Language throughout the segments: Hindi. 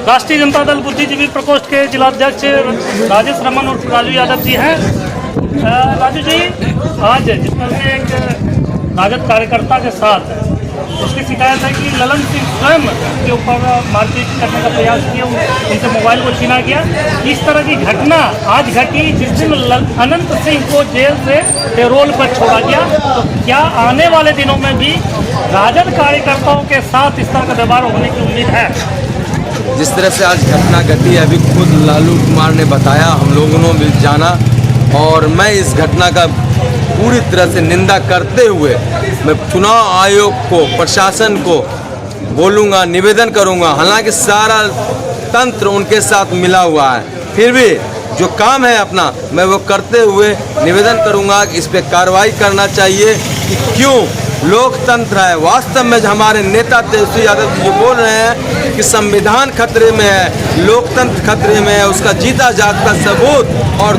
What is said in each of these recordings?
राष्ट्रीय जनता दल बुद्धिजीवी प्रकोष्ठ के जिलाध्यक्ष राजेश रमन और राजू यादव जी हैं। राजू जी, आज जिस तरह से एक राजद कार्यकर्ता के साथ उसकी शिकायत है कि ललन सिंह स्वयं के ऊपर मारपीट करने का प्रयास किया, उनसे मोबाइल को छीना गया। इस तरह की घटना आज घटी जिस दिन अनंत सिंह को जेल से पैरोल पर छोड़ा गया। तो क्या आने वाले दिनों में भी राजद कार्यकर्ताओं के साथ इस तरह का व्यवहार होने की उम्मीद है? जिस तरह से आज घटना घटी है, अभी खुद लालू कुमार ने बताया, हम लोगों ने भी जाना, और मैं इस घटना का पूरी तरह से निंदा करते हुए मैं चुनाव आयोग को, प्रशासन को बोलूँगा, निवेदन करूँगा। हालांकि सारा तंत्र उनके साथ मिला हुआ है, फिर भी जो काम है अपना मैं वो करते हुए निवेदन करूँगा कि इस पर कार्रवाई करना चाहिए। कि क्यों लोकतंत्र है, वास्तव में हमारे नेता तेजस्वी यादव जी जो बोल रहे हैं कि संविधान खतरे में है, लोकतंत्र खतरे में है, उसका जीता जागता सबूत और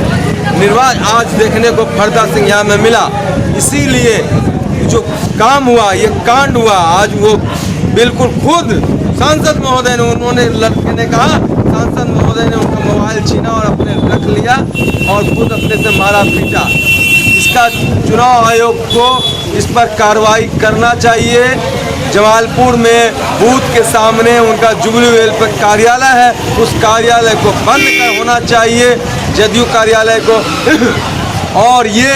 निर्वाचन आज देखने को फरदा सिंह यहाँ में मिला। इसीलिए जो काम हुआ, ये कांड हुआ, आज वो बिल्कुल खुद सांसद महोदय ने, उन्होंने लड़के ने कहा, सांसद महोदय ने उनका मोबाइल छीना और अपने रख लिया और खुद अपने से मारा पीटा। इसका चुनाव आयोग को इस पर कार्रवाई करना चाहिए। जमालपुर में बूथ के सामने उनका जुबली वेल पर कार्यालय है, उस कार्यालय को बंद कर होना चाहिए, जदयू कार्यालय को। और ये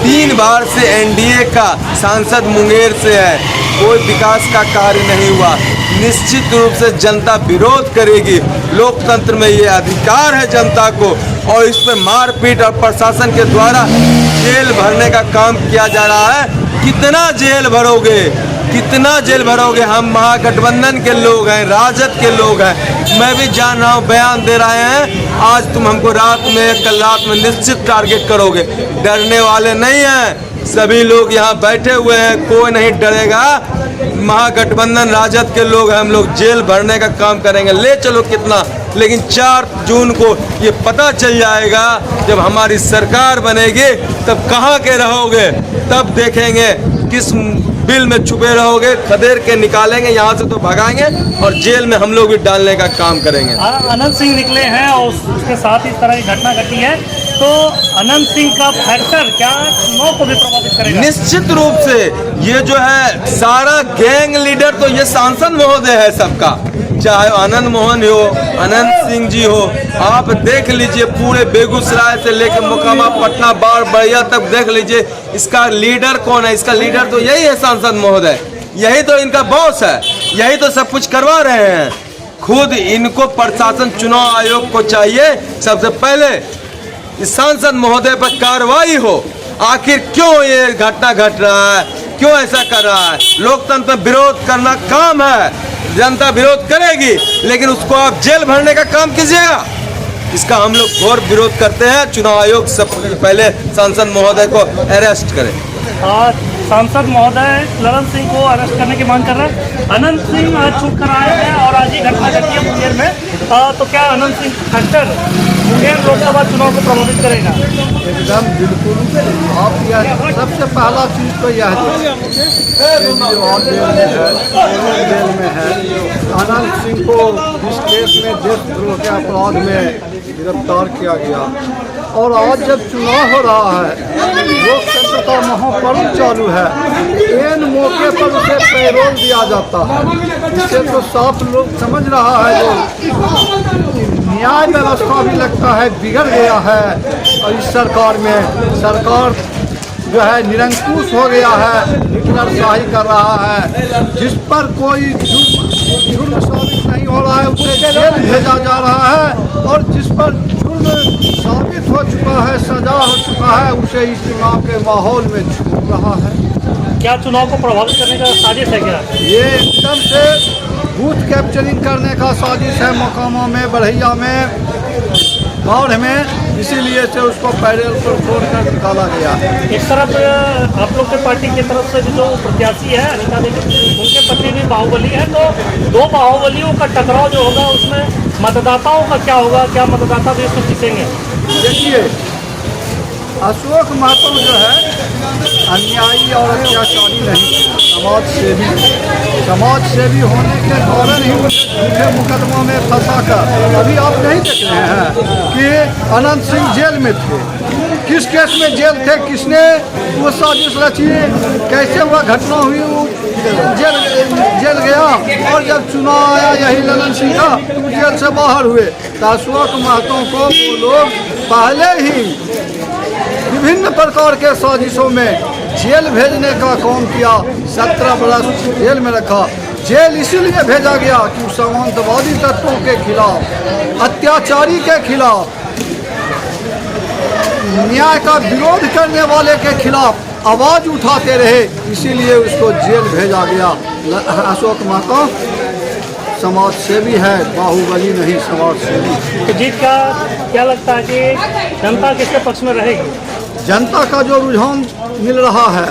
3 बार से एनडीए का सांसद मुंगेर से है, कोई विकास का कार्य नहीं हुआ। निश्चित रूप से जनता विरोध करेगी। लोकतंत्र में ये अधिकार है जनता को, और इस पर मारपीट और प्रशासन के द्वारा जेल भरने का काम किया जा रहा है। कितना जेल भरोगे, कितना जेल भरोगे? हम महागठबंधन के लोग हैं, राजद के लोग हैं, मैं भी जान रहा हूँ, बयान दे रहे हैं। आज तुम हमको रात में, कल रात में निश्चित टारगेट करोगे। डरने वाले नहीं हैं, सभी लोग यहाँ बैठे हुए हैं, कोई नहीं डरेगा। महागठबंधन राजद के लोग हैं, हम लोग जेल भरने का काम करेंगे। ले चलो कितना, लेकिन 4 जून को ये पता चल जाएगा, जब हमारी सरकार बनेगी तब कहाँ के रहोगे, तब देखेंगे किस बिल में छुपे रहोगे। खदेड़ के निकालेंगे यहाँ से तो भगाएंगे, और जेल में हम लोग भी डालने का काम करेंगे। अनंत सिंह निकले हैं और उसके साथ इस तरह की घटना घटी है, तो अनंत सिंह का फैक्टर क्या चुनाव को भी प्रभावित करेगा? निश्चित रूप से ये जो है सारा गैंग लीडर तो ये सांसद महोदय है सबका, चाहे आनंद मोहन हो, अनंत सिंह जी हो। आप देख लीजिए पूरे बेगूसराय से लेकर मोकामा, पटना, बाढ़, बड़िया तक देख लीजिए, इसका लीडर कौन है? इसका लीडर तो यही है सांसद महोदय, यही तो इनका बॉस है, यही तो सब कुछ करवा रहे हैं। खुद इनको प्रशासन, चुनाव आयोग को चाहिए सबसे पहले इस सांसद महोदय पर कार्रवाई हो। आखिर क्यों ये घटना घट रहा है, क्यों ऐसा कर रहा है? लोकतंत्र में विरोध करना काम है, जनता विरोध करेगी, लेकिन उसको आप जेल भरने का काम कीजिएगा। इसका हम लोग घोर विरोध करते हैं। चुनाव आयोग सबसे पहले सांसद महोदय को अरेस्ट करे। सांसद महोदय ललन सिंह को अरेस्ट करने की मांग कर रहे हैं। अनंत सिंह आज छूट कर आए हैं और आज ही घटना घटी है मुंगेर में, तो क्या अनंत सिंह फैक्टर मुंगेर लोकसभा चुनाव को प्रभावित करेगा? एकदम बिल्कुल। आप यह सबसे पहला चीज़ तो यह केजरीवाल जेल में है। अनंत सिंह को इस केस में देशद्रोह के अपराध में गिरफ्तार किया गया, और आज जब चुनाव हो रहा है, लोकतंत्र का महापर्व चालू है, इन मौके पर उसे पैरोल दिया जाता है। इससे तो साफ लोग समझ रहा है, लोग न्याय व्यवस्था भी लगता है बिगड़ गया है, और इस सरकार में सरकार जो है निरंकुश हो गया है, हिटलरशाही कर रहा है। जिस पर कोई जुर्म साबित नहीं हो रहा है उसे जेल भेजा जा रहा है, और जिस पर जुर्म साबित हो चुका है, सजा हो चुका है, उसे इस चुनाव के माहौल में छूट रहा है। क्या चुनाव को प्रभावित करने का साजिश है क्या? ये एकदम से बूथ कैप्चरिंग करने का साजिश है, मोकामा में, बढ़ैया में, बाढ़ में, इसीलिए से उसको पैरेल पर छोड़कर निकाला गया। एक तरफ आप लोग के पार्टी की तरफ से जो प्रत्याशी है अनिता देवी, उनके पति भी बाहुबली है, तो 2 बाहुबलियों का टकराव जो होगा उसमें मतदाताओं का क्या होगा? क्या मतदाता भी इसको जीतेंगे? देखिए, अशोक महतो जो है अन्यायी और अत्याचारी नहीं, समाज सेवी होने के कारण ही झूठे मुकदमों में फंसा कर अभी आप नहीं देख रहे हैं कि अनंत सिंह जेल में थे। किस केस में जेल थे, किसने वो साजिश रची, कैसे वह घटना हुई, वो जेल गया और जब चुनाव आया यही ललन सिंह का तो जेल से बाहर हुए। तो अशोक महतो को वो लोग पहले ही विभिन्न प्रकार के साजिशों में जेल भेजने का काम किया। 17 बरस जेल में रखा। जेल इसीलिए भेजा गया कि सामंतवादी तत्वों के खिलाफ, अत्याचारी के खिलाफ, न्याय का विरोध करने वाले के खिलाफ आवाज उठाते रहे, इसीलिए उसको जेल भेजा गया। अशोक महतो समाज सेवी है, बाहुबली नहीं, समाज सेवी। तो जीत का क्या लगता है कि जनता किसके पक्ष में रहेगी? जनता का जो रुझान मिल रहा है,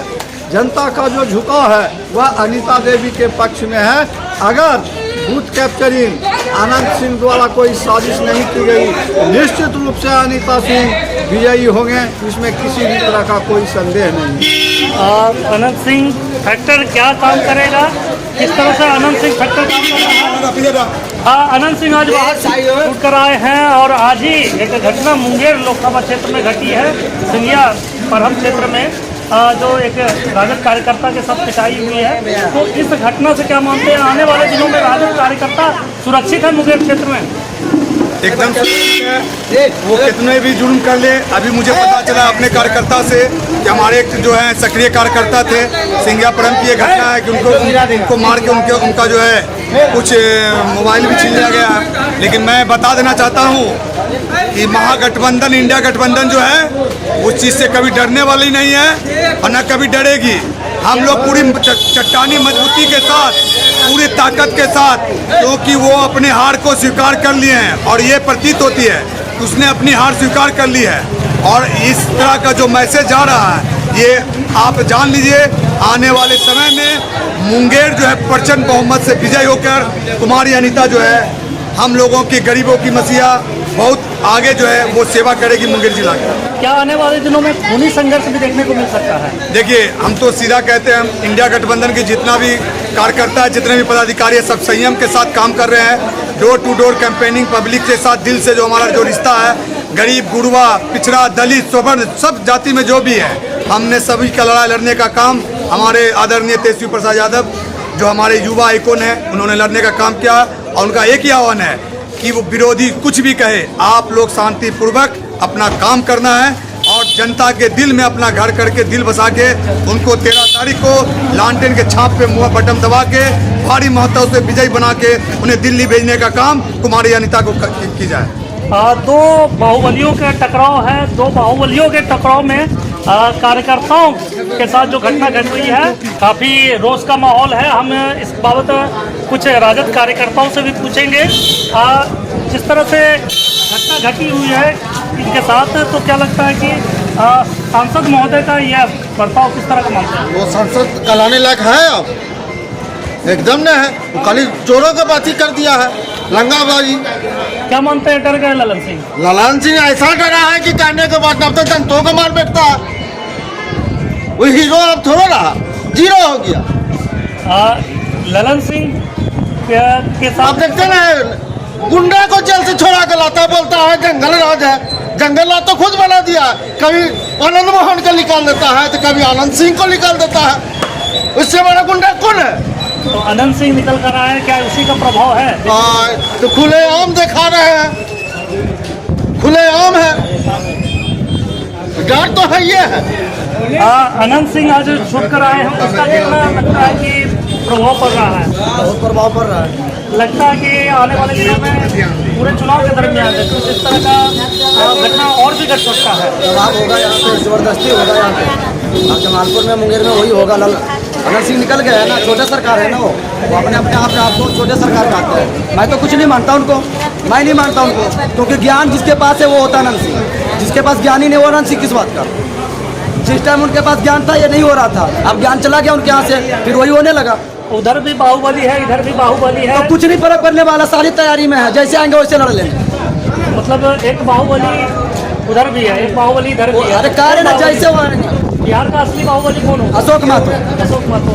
जनता का जो झुकाव है वह अनीता देवी के पक्ष में है। अगर बूथ कैप्चरिंग अनंत सिंह द्वारा कोई साजिश नहीं की गई, निश्चित रूप से अनीता सिंह विजयी होंगे, इसमें किसी भी तरह का कोई संदेह नहीं। और अनंत सिंह फैक्टर क्या काम करेगा, किस तरह से अनंत सिंह फैक्टर काम कर रहा है? अनंत सिंह आज बाहर छूट कर आए हैं और आज ही एक घटना मुंगेर लोकसभा क्षेत्र में घटी है, सिंगिया परहम क्षेत्र में, जो एक राजद कार्यकर्ता के साथ पिटाई हुई है। तो इस घटना से क्या मानते हैं, आने वाले दिनों में राजद कार्यकर्ता सुरक्षित है मुंगेर क्षेत्र में? एकदम सुरक्षित है। वो कितने भी जुर्म कर ले। अभी मुझे पता चला अपने कार्यकर्ता से कि हमारे जो है सक्रिय कार्यकर्ता थे, सिंगिया परम की ये घटना है कि उनको मार के उनका जो है कुछ मोबाइल भी छीन लिया गया। लेकिन मैं बता देना चाहता हूँ कि महागठबंधन, इंडिया गठबंधन जो है उस चीज़ से कभी डरने वाली नहीं है और न कभी डरेगी। हम लोग पूरी चट्टानी मजबूती के साथ, पूरी ताकत के साथ, क्योंकि वो अपने हार को स्वीकार कर लिए हैं और ये प्रतीत होती है कि उसने अपनी हार स्वीकार कर ली है। और इस तरह का जो मैसेज जा रहा है ये आप जान लीजिए, आने वाले समय में मुंगेर जो है प्रचंड बहुमत से विजय होकर कुमारी अनीता जो है हम लोगों की, गरीबों की मसीहा, बहुत आगे जो है वो सेवा करेगी मुंगेर जिला की। क्या आने वाले दिनों में खूनी संघर्ष भी देखने को मिल सकता है? देखिए, हम तो सीधा कहते हैं, हम इंडिया गठबंधन के जितना भी कार्यकर्ता है, जितने भी पदाधिकारी है, सब संयम के साथ काम कर रहे हैं। Door to door campaigning, public के साथ दिल से जो हमारा जो रिश्ता है, गरीब, गुरबा, पिछड़ा, दलित, स्वर्ण, सब जाति में जो भी है, हमने सभी का लड़ाई लड़ने का काम हमारे आदरणीय तेजस्वी प्रसाद यादव जो हमारे युवा आइकॉन है, उन्होंने लड़ने का काम किया। और उनका एक ही आह्वान है कि वो विरोधी कुछ भी कहे, आप लोग शांतिपूर्वक अपना काम करना है और जनता के दिल में अपना घर करके, दिल बसा के, उनको 13 तारीख को लालटेन के छाप पे मुँह बटन दबा के भारी महत्व से विजयी बना के उन्हें दिल्ली भेजने का काम कुमारी अनीता को की जाए। दो बाहुबलियों का टकराव है, दो बाहुबलियों के टकराव में कार्यकर्ताओं के साथ जो घटना घट रही है, काफ़ी रोष का माहौल है। हम इस बाबत कुछ राजद कार्यकर्ताओं से भी पूछेंगे। जिस तरह से घटना घटी हुई है इनके साथ, तो क्या लगता है कि सांसद महोदय का यह बर्ताव किस तरह का मानते हैं? वो सांसद कहलाने लायक है? अब एकदम न है, वो खाली चोरों का बात ही कर दिया है, लंगाबाजी। क्या मानते हैं, डर गए ललन सिंह? ललन सिंह ऐसा डरा है कि कहने के बाद अब तो जनतों को मार बैठता है। वो हीरो अब थोड़ा रहा, जीरो हो गया। ललन सिंह के साथ आप देखते ना, गुंडा को जेल से छोड़ा के लाता, बोलता है जंगल राज है। जंगल राज तो खुद बना दिया, कभी आनंद मोहन को निकाल देता है तो कभी आनंद सिंह को निकाल देता है। उससे बड़ा गुंडा कौन है? तो अनंत सिंह निकल कर आए हैं, क्या उसी का प्रभाव है? तो खुलेआम दिखा रहे हैं, खुलेआम है, डर तो है ये है। अनंत सिंह आज छूट कर आए हैं, उसका कितना लगता है कि प्रभाव पड़ रहा है? बहुत प्रभाव पड़ रहा है। लगता है कि आने वाले दिनों में पूरे चुनाव के दरमियान कुछ इस तरह का घटना और भी घट सकता है। दबाव होगा यहाँ पे, जबरदस्ती होगा यहाँ पे। अब जमालपुर में, मुंगेर में वही होगा। अनंत सिंह निकल गया है ना, छोटे सरकार है ना, वो अपने आप को छोटे सरकार कहते हैं। मैं तो कुछ नहीं मानता उनको, मैं नहीं मानता उनको, क्योंकि ज्ञान जिसके पास है वो होता है अनंत सिंह। जिसके पास ज्ञान ही नहीं, वो अनंत सिंह किस बात का? जिस टाइम उनके पास ज्ञान था ये नहीं हो रहा था, अब ज्ञान चला गया उनके यहाँ से, फिर वही होने लगा। उधर भी बाहुबली है, इधर भी बाहुबली है, तो कुछ नहीं फर्क पड़ने वाला, सारी तैयारी में है, जैसे आएंगे वैसे लड़ लेंगे। मतलब एक बाहुबली उधर भी है, एक बाहुबली इधर भी है। अरे कार्य ना जैसे वो बिहार का असली बाहुबली कौन हो? अशोक महतो। अशोक महतो।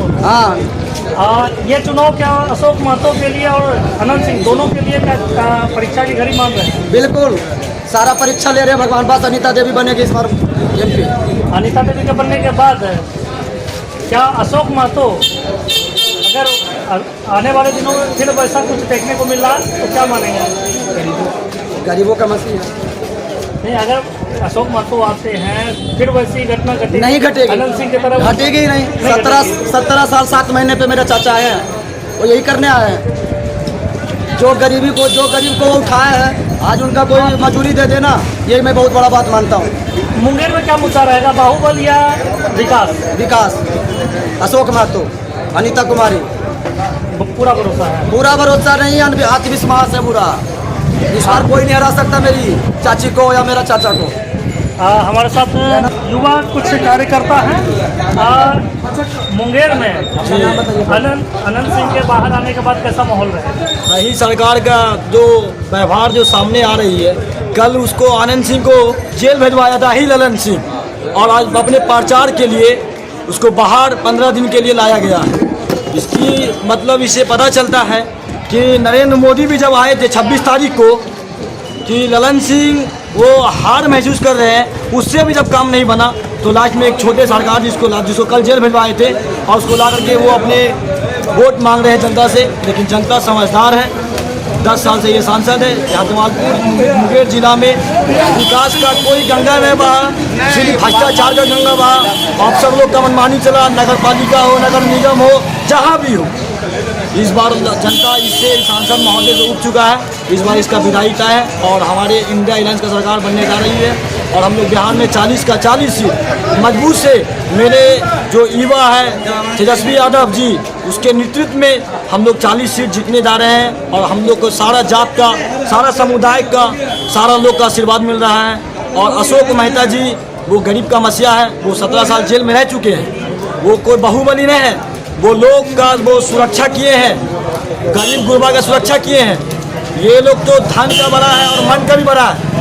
हाँ, ये चुनाव क्या अशोक महतो के लिए और अनंत सिंह दोनों के लिए क्या परीक्षा की घड़ी मान रहे हैं? बिल्कुल सारा परीक्षा ले रहे हैं भगवान। बस अनीता देवी बनेगी इस बार MP। अनीता देवी के बनने के बाद क्या अशोक महतो अगर आने वाले दिनों में फिर वैसा कुछ देखने को मिल रहा है तो क्या मानेंगे? गरीबों का मसीहा नहीं, अगर अशोक महतो आते हैं फिर वैसी घटना घटेगी? नहीं घटेगी, अनंत सिंह की तरह घटेगी ही नहीं। 17 साल 7 महीने पे मेरे चाचा आए हैं, वो यही करने आए हैं। जो गरीब को उठाए हैं, आज उनका कोई मजूरी दे देना, ये मैं बहुत बड़ा बात मानता हूँ। मुंगेर में क्या मुद्दा रहेगा, बाहुबल या विकास? विकास, अशोक महतो, अनीता कुमारी। पूरा भरोसा है? पूरा भरोसा नहीं, आत्मविश्वास है पूरा। इस बार कोई नहीं हरा सकता मेरी चाची को या मेरा चाचा को। हमारे साथ युवा कुछ कार्यकर्ता हैं। मुंगेर में अनंत सिंह के बाहर आने के बाद कैसा माहौल रहेगा? सही सरकार का जो व्यवहार जो सामने आ रही है, कल उसको आनंद सिंह को जेल भिजवाया था ही ललन सिंह, और आज अपने प्रचार के लिए उसको बाहर 15 दिन के लिए लाया गया है। इसकी मतलब इससे पता चलता है कि नरेंद्र मोदी भी जब आए थे 26 तारीख को कि ललन सिंह वो हार महसूस कर रहे हैं, उससे भी जब काम नहीं बना तो लास्ट में एक छोटे सरकार जिसको कल जेल भिजवाए थे और उसको ला करके वो अपने वोट मांग रहे हैं जनता से। लेकिन जनता समझदार है, 10 साल से ये सांसद है। यहाँ जमालपुर मुंगेर जिला में विकास का कोई गंगा नहीं बहा, सिर्फ भ्रष्टाचार का गंगा बहा। आप सब लोग का मनमानी चला, नगर पालिका हो, नगर निगम हो, जहाँ भी हो। इस बार जनता इससे सांसद महोदय से उठ चुका है। इस बार इसका विदाई तय है और हमारे इंडिया अलायंस का सरकार बनने जा रही है और हम लोग बिहार में 40 का 40 सीट मजबूत से, मेरे जो युवा है तेजस्वी यादव जी, उसके नेतृत्व में हम लोग 40 सीट जीतने जा रहे हैं और हम लोग को सारा जात का, सारा समुदाय का, सारा लोग का आशीर्वाद मिल रहा है। और अशोक मेहता जी वो गरीब का मसीहा है, वो 17 साल जेल में रह चुके हैं, वो कोई बाहुबली नहीं है, वो लोग का वो सुरक्षा किए हैं, गरीब गुरबा का सुरक्षा किए हैं। ये लोग तो धन का बड़ा है और मन का भी बड़ा है।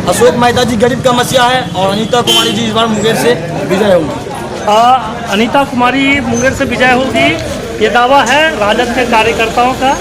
अशोक मेहता जी गरीब का मसीहा है और अनीता कुमारी जी इस बार मुंगेर से विजय होंगी। अनीता कुमारी मुंगेर से विजय होगी, ये दावा है राजद के कार्यकर्ताओं का।